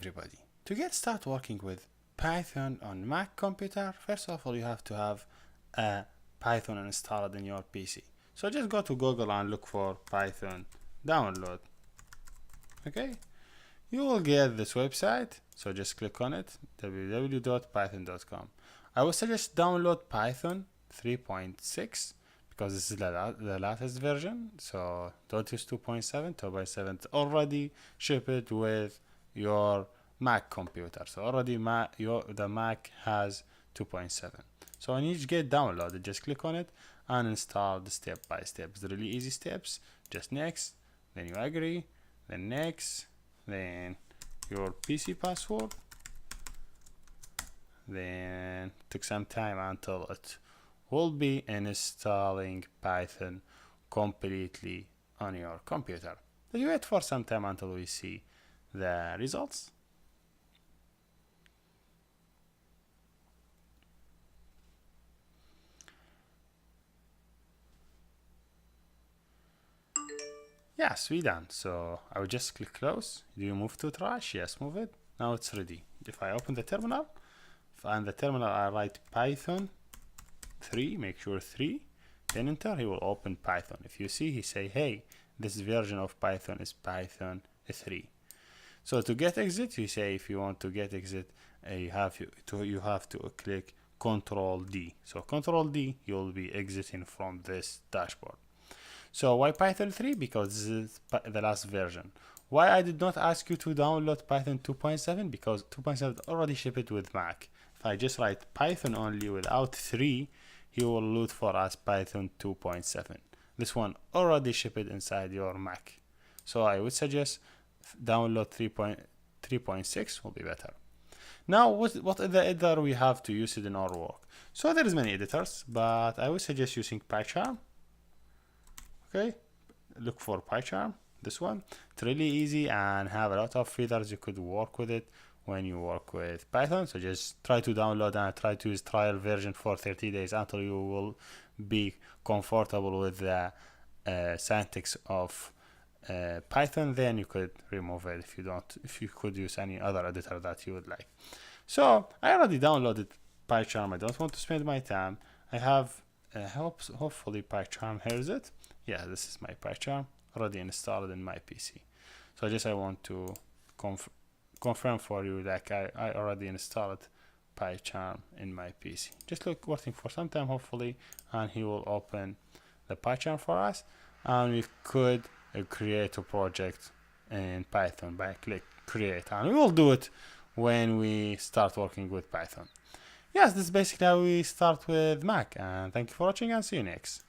everybody. To get started working with Python on Mac computer, first of all you have to have a Python installed in your PC. So just go to Google and look for Python download. Okay, you will get this website, so just click on it, www.python.com. I would suggest download Python 3.6 because this is the latest version, so don't use 2.7. 2.7 already shipped with your Mac computer, so already the Mac has 2.7. So when you get downloaded, just click on it and install the step by step. It's really easy steps. Just next, then you agree, then next, then your PC password, then took some time until it will be installing Python completely on your computer. Then you wait for some time until we see the results. Yes, we done. So I will just click close. Do you move to trash? Yes, move it. Now it's ready. If I open the terminal, find the terminal, I write Python 3, make sure 3, then enter, he will open Python. If you see, he say, hey, this version of Python is Python 3. So to get exit, you say if you want to get exit, you have to click Control D. So Control D, you'll be exiting from this dashboard. So why Python 3? Because this is the last version. Why I did not ask you to download Python 2.7? Because 2.7 already shipped with Mac. If I just write Python only without 3, he will load for us Python 2.7. This one already shipped inside your Mac. So I would suggest download 3.6 will be better. Now, what other editor we have to use it in our work? So there is many editors, but I would suggest using PyCharm. Okay, look for PyCharm, this one. It's really easy and have a lot of features. You could work with it when you work with Python. So just try to download and try to use trial version for 30 days until you will be comfortable with the syntax of Python. Then you could remove it if you could use any other editor that you would like. So I already downloaded PyCharm. I don't want to spend my time. I have hopefully PyCharm. Here's it. Yeah, this is my PyCharm already installed in my PC. So I want to confirm for you that I already installed PyCharm in my PC. Just waiting for some time hopefully, and he will open the PyCharm for us, and we could create a project in Python by click create, and we will do it when we start working with Python. Yes, this is basically how we start with Mac, and thank you for watching and see you next.